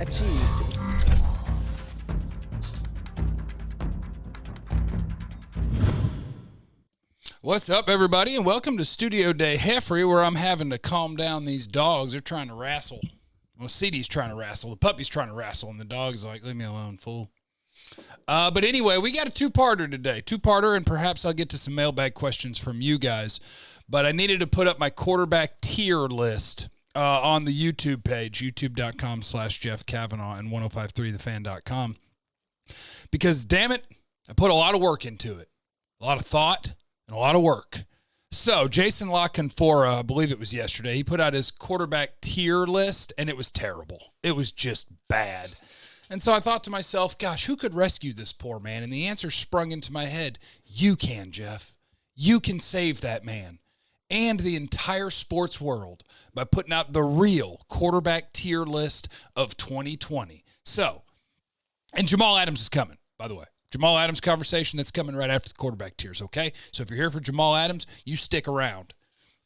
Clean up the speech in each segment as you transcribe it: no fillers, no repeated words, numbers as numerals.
Achieved. What's up, everybody, and welcome to Studio Day Heffrey, where I'm having to calm down these dogs. They're trying to wrestle. Well, CD's trying to wrestle. The puppy's trying to wrestle, and the dog's like, leave me alone, fool. But anyway, we got a two-parter today. Two-parter, and perhaps I'll get to some mailbag questions from you guys. But I needed to put up my quarterback tier list on the YouTube page, youtube.com/Jeff Kavanaugh and 1053thefan.com. Because, damn it, I put a lot of work into it. A lot of thought and a lot of work. So, Jason La Canfora, I believe it was yesterday, he put out his quarterback tier list, and it was terrible. It was just bad. And so I thought to myself, gosh, who could rescue this poor man? And the answer sprung into my head. You can, Jeff. You can save that man and the entire sports world by putting out the real quarterback tier list of 2020. So, and Jamal Adams is coming, by the way. Jamal Adams conversation, that's coming right after the quarterback tiers, okay? So if you're here for Jamal Adams, you stick around.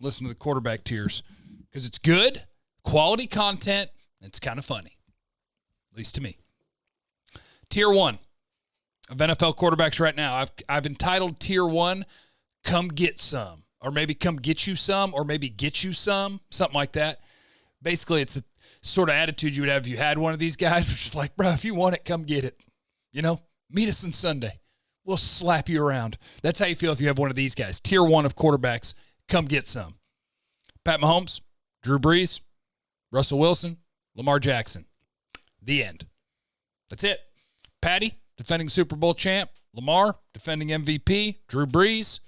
Listen to the quarterback tiers because it's good, quality content, and it's kind of funny, at least to me. Tier 1 of NFL quarterbacks right now. I've entitled Tier 1, Come Get Some, or maybe Come Get You Some, or maybe Get You Some, something like that. Basically, it's the sort of attitude you would have if you had one of these guys, which is like, bro, if you want it, come get it, you know? Meet us on Sunday. We'll slap you around. That's how you feel if you have one of these guys. Tier 1 of quarterbacks, come get some. Pat Mahomes, Drew Brees, Russell Wilson, Lamar Jackson. The end. That's it. Patty, defending Super Bowl champ. Lamar, defending MVP. Drew Brees,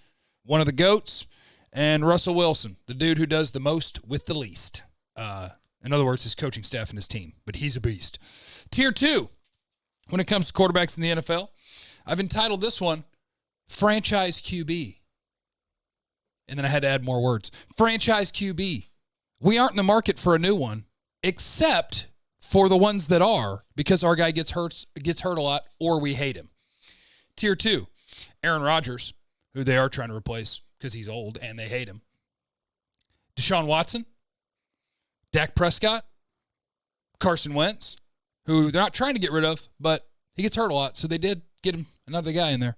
one of the GOATs. And Russell Wilson, the dude who does the most with the least. In other words, his coaching staff and his team. But he's a beast. Tier 2. When it comes to quarterbacks in the NFL, I've entitled this one, Franchise QB. And then I had to add more words. Franchise QB. We aren't in the market for a new one, except for the ones that are, because our guy gets hurt a lot, or we hate him. Tier 2, Aaron Rodgers, who they are trying to replace because he's old and they hate him. Deshaun Watson, Dak Prescott, Carson Wentz, who they're not trying to get rid of, but he gets hurt a lot, so they did get him another guy in there.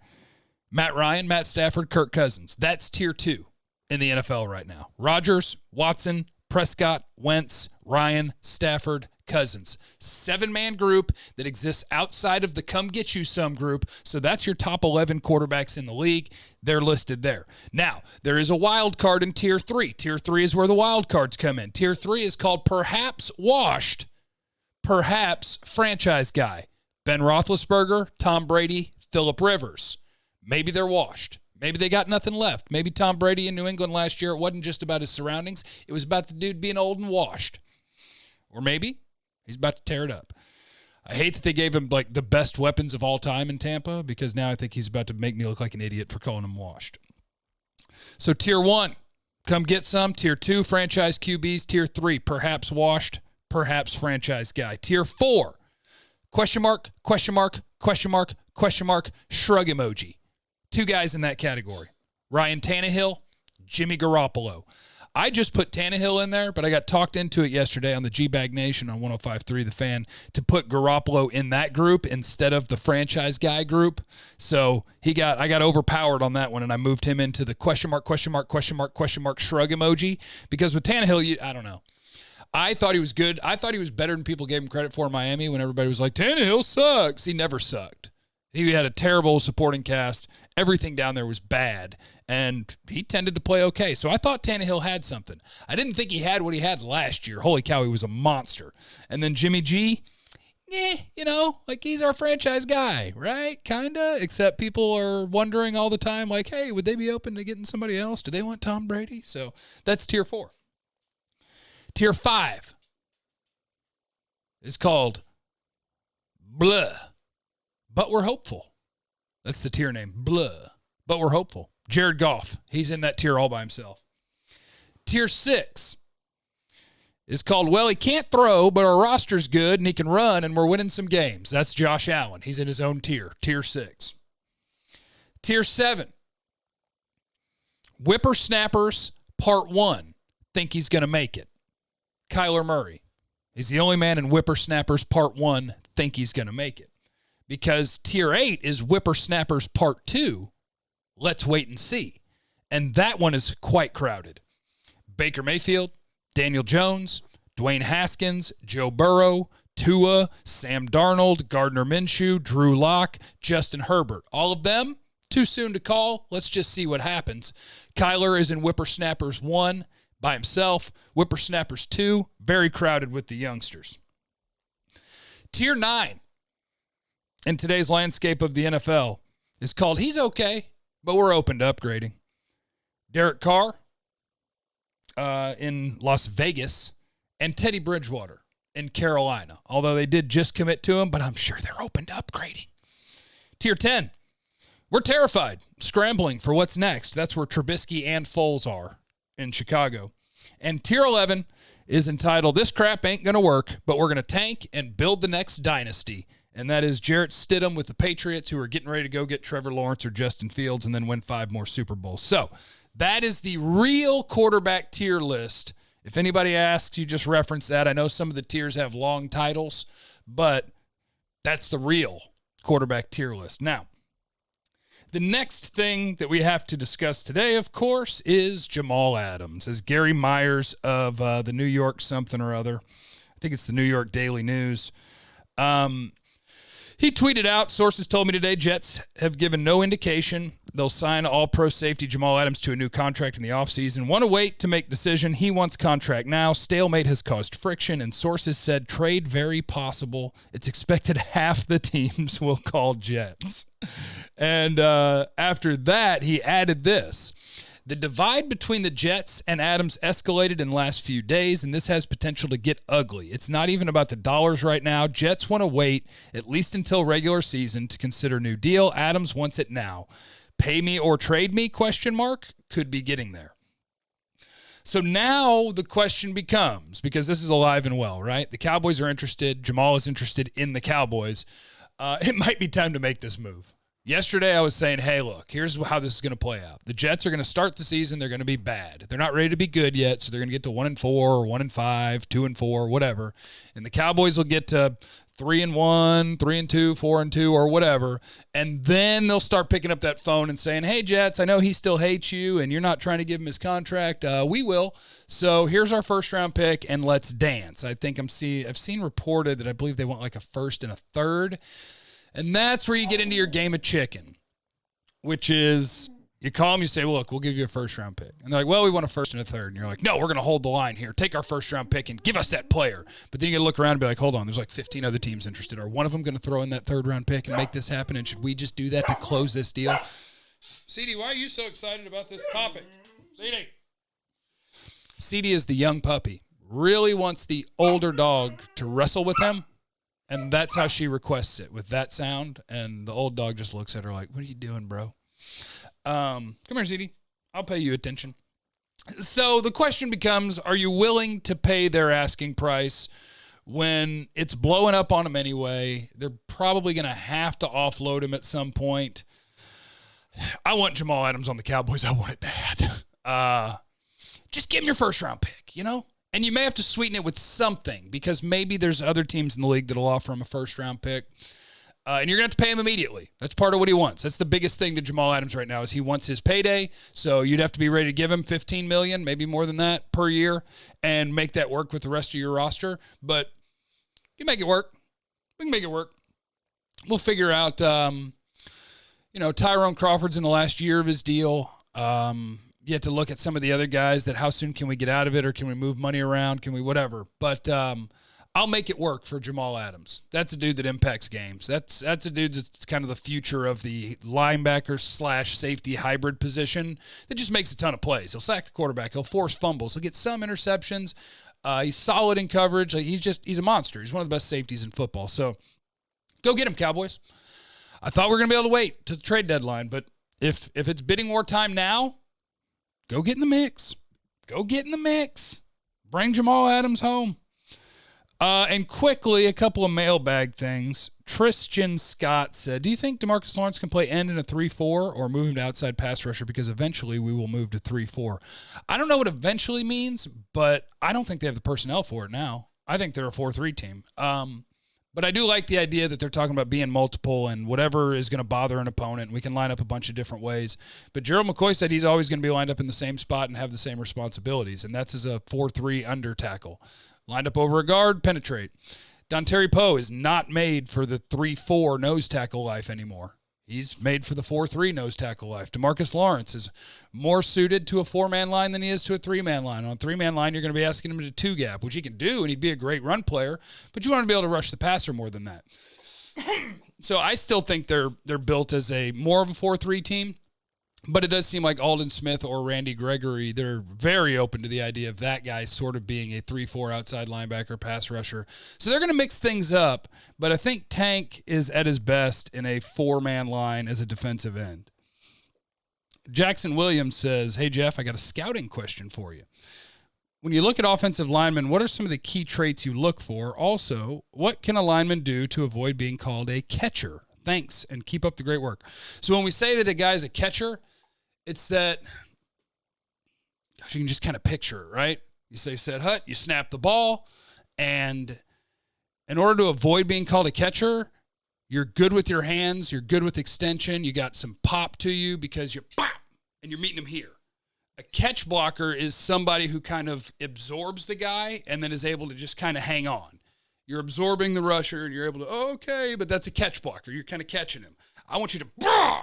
Matt Ryan, Matt Stafford, Kirk Cousins. That's Tier 2 in the NFL right now. Rodgers, Watson, Prescott, Wentz, Ryan, Stafford, Cousins. 7-man group that exists outside of the come get you some group, so that's your top 11 quarterbacks in the league. They're listed there. Now, there is a wild card in Tier 3. Tier 3 is where the wild cards come in. Tier 3 is called perhaps washed, perhaps franchise guy. Ben Roethlisberger, Tom Brady, Phillip Rivers. Maybe they're washed. Maybe they got nothing left. Maybe Tom Brady in New England last year, it wasn't just about his surroundings. It was about the dude being old and washed. Or maybe he's about to tear it up. I hate that they gave him like the best weapons of all time in Tampa, because now I think he's about to make me look like an idiot for calling him washed. So Tier 1, come get some. Tier 2, franchise QBs. Tier 3, perhaps washed, perhaps franchise guy. Tier 4, question mark, question mark, question mark, question mark, shrug emoji. 2 guys in that category. Ryan Tannehill, Jimmy Garoppolo. I just put Tannehill in there, but I got talked into it yesterday on the G-Bag Nation on 105.3 The Fan to put Garoppolo in that group instead of the franchise guy group. So I got overpowered on that one, and I moved him into the question mark, question mark, question mark, question mark, shrug emoji. Because with Tannehill, I don't know. I thought he was good. I thought he was better than people gave him credit for in Miami when everybody was like, Tannehill sucks. He never sucked. He had a terrible supporting cast. Everything down there was bad, and he tended to play okay. So I thought Tannehill had something. I didn't think he had what he had last year. Holy cow, he was a monster. And then Jimmy G, like he's our franchise guy, right? Kinda, except people are wondering all the time, like, hey, would they be open to getting somebody else? Do they want Tom Brady? So that's Tier 4. Tier 5 is called Blah, but we're hopeful. That's the tier name, Blah, but we're hopeful. Jared Goff, he's in that tier all by himself. Tier 6 is called, well, he can't throw, but our roster's good and he can run and we're winning some games. That's Josh Allen. He's in his own tier, Tier 6. Tier 7, Whippersnappers, Part 1, think he's going to make it. Kyler Murray. He's the only man in Whippersnappers Part 1 think he's going to make it. Because Tier 8 is Whippersnappers Part 2. Let's wait and see. And that one is quite crowded. Baker Mayfield, Daniel Jones, Dwayne Haskins, Joe Burrow, Tua, Sam Darnold, Gardner Minshew, Drew Lock, Justin Herbert. All of them, too soon to call. Let's just see what happens. Kyler is in Whippersnappers 1 by himself. Whippersnappers 2, very crowded with the youngsters. Tier 9 in today's landscape of the NFL is called He's Okay, but we're open to upgrading. Derek Carr in Las Vegas, and Teddy Bridgewater in Carolina, although they did just commit to him, but I'm sure they're open to upgrading. Tier 10, we're terrified, scrambling for what's next. That's where Trubisky and Foles are in Chicago. And Tier 11 is entitled, This Crap Ain't Gonna Work, but we're going to tank and build the next dynasty. And that is Jarrett Stidham with the Patriots, who are getting ready to go get Trevor Lawrence or Justin Fields and then win 5 more Super Bowls. So that is the real quarterback tier list. If anybody asks, you just reference that. I know some of the tiers have long titles, but that's the real quarterback tier list. Now, the next thing that we have to discuss today, of course, is Jamal Adams. As Gary Myers of the New York something or other, I think it's the New York Daily News, he tweeted out, sources told me today, Jets have given no indication they'll sign all-pro safety Jamal Adams to a new contract in the offseason. Want to wait to make decision. He wants contract now. Stalemate has caused friction, and sources said trade very possible. It's expected half the teams will call Jets. And after that, he added this. The divide between the Jets and Adams escalated in the last few days, and this has potential to get ugly. It's not even about the dollars right now. Jets want to wait at least until regular season to consider new deal. Adams wants it now. Pay me or trade me, ? Could be getting there. So now the question becomes, because this is alive and well, right? The Cowboys are interested. Jamal is interested in the Cowboys. It might be time to make this move. Yesterday, I was saying, hey, look, here's how this is going to play out. The Jets are going to start the season. They're going to be bad. They're not ready to be good yet, so they're going to get to 1-4 or 1-5, 2-4, whatever. And the Cowboys will get to 3-1, 3-2, 4-2, or whatever. And then they'll start picking up that phone and saying, hey, Jets, I know he still hates you, and you're not trying to give him his contract. We will. So here's our first-round pick, and let's dance. I think I've seen reported that I believe they want like a first and a third. And that's where you get into your game of chicken, which is you call them, you say, well, look, we'll give you a first-round pick. And they're like, well, we want a first and a third. And you're like, no, we're going to hold the line here. Take our first-round pick and give us that player. But then you got to look around and be like, hold on, there's like 15 other teams interested. Are one of them going to throw in that third-round pick and make this happen? And should we just do that to close this deal? CD, why are you so excited about this topic? CD is the young puppy. Really wants the older dog to wrestle with him. And that's how she requests it, with that sound. And the old dog just looks at her like, what are you doing, bro? Come here, ZD. I'll pay you attention. So the question becomes, are you willing to pay their asking price when it's blowing up on them anyway? They're probably going to have to offload him at some point. I want Jamal Adams on the Cowboys. I want it bad. Just give him your first-round pick, you know? And you may have to sweeten it with something, because maybe there's other teams in the league that will offer him a first-round pick. And you're going to have to pay him immediately. That's part of what he wants. That's the biggest thing to Jamal Adams right now is he wants his payday. So you'd have to be ready to give him $15 million, maybe more than that, per year, and make that work with the rest of your roster. But you make it work. We can make it work. We'll figure out, Tyrone Crawford's in the last year of his deal. You have to look at some of the other guys that how soon can we get out of it, or can we move money around? Can we whatever? But I'll make it work for Jamal Adams. That's a dude that impacts games. That's a dude that's kind of the future of the linebacker/safety hybrid position that just makes a ton of plays. He'll sack the quarterback. He'll force fumbles. He'll get some interceptions. He's solid in coverage. He's a monster. He's one of the best safeties in football. So go get him, Cowboys. I thought we were going to be able to wait to the trade deadline, but if it's bidding war time now, go get in the mix. Go get in the mix. Bring Jamal Adams home. And quickly, a couple of mailbag things. Tristan Scott said, do you think DeMarcus Lawrence can play end in a 3-4 or move him to outside pass rusher, because eventually we will move to 3-4? I don't know what eventually means, but I don't think they have the personnel for it now. I think they're a 4-3 team. But I do like the idea that they're talking about being multiple and whatever is going to bother an opponent. We can line up a bunch of different ways. But Gerald McCoy said he's always going to be lined up in the same spot and have the same responsibilities, and that's as a 4-3 under tackle. Lined up over a guard, penetrate. Dontari Poe is not made for the 3-4 nose tackle life anymore. He's made for the 4-3 nose tackle life. DeMarcus Lawrence is more suited to a 4-man line than he is to a 3-man line. On a 3-man line, you're going to be asking him to 2-gap, which he can do, and he'd be a great run player, but you want to be able to rush the passer more than that. So I still think they're built as a more of a 4-3 team, but it does seem like Aldon Smith or Randy Gregory, they're very open to the idea of that guy sort of being a 3-4 outside linebacker pass rusher. So they're going to mix things up, but I think Tank is at his best in a 4-man line as a defensive end. Jackson Williams says, hey, Jeff, I got a scouting question for you. When you look at offensive linemen, what are some of the key traits you look for? Also, what can a lineman do to avoid being called a catcher? Thanks, and keep up the great work. So when we say that a guy's a catcher, it's that, gosh, you can just kind of picture it, right? You say set hut, you snap the ball, and in order to avoid being called a catcher, you're good with your hands, you're good with extension, you got some pop to you because you're pop, and you're meeting them here. A catch blocker is somebody who kind of absorbs the guy and then is able to just kind of hang on. You're absorbing the rusher, and you're able to, okay, but that's a catch blocker. You're kind of catching him. I want you to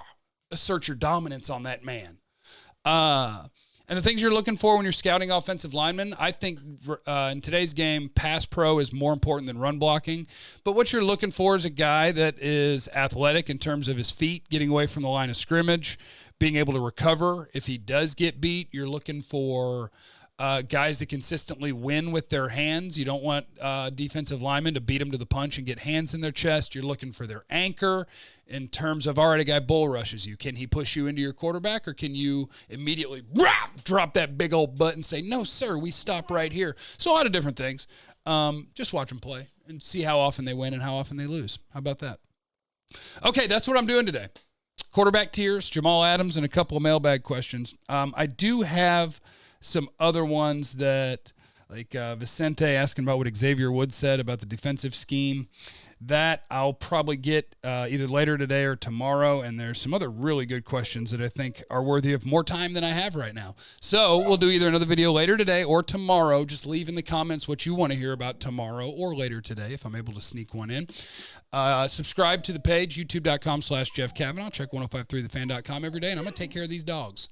assert your dominance on that man. And the things you're looking for when you're scouting offensive linemen, I think in today's game, pass pro is more important than run blocking. But what you're looking for is a guy that is athletic in terms of his feet, getting away from the line of scrimmage, being able to recover. If he does get beat, you're looking for guys that consistently win with their hands. You don't want defensive linemen to beat them to the punch and get hands in their chest. You're looking for their anchor in terms of, all right, a guy bull rushes you. Can he push you into your quarterback, or can you immediately drop that big old butt and say, no, sir, we stop right here? So a lot of different things. Just watch them play and see how often they win and how often they lose. How about that? Okay, that's what I'm doing today. Quarterback tiers, Jamal Adams, and a couple of mailbag questions. I do have some other ones that, like Vicente asking about what Xavier Woods said about the defensive scheme. That I'll probably get either later today or tomorrow, and there's some other really good questions that I think are worthy of more time than I have right now. So we'll do either another video later today or tomorrow. Just leave in the comments what you want to hear about tomorrow or later today if I'm able to sneak one in. Subscribe to the page, youtube.com/Jeff Kavanaugh. Check 1053thefan.com every day, and I'm going to take care of these dogs.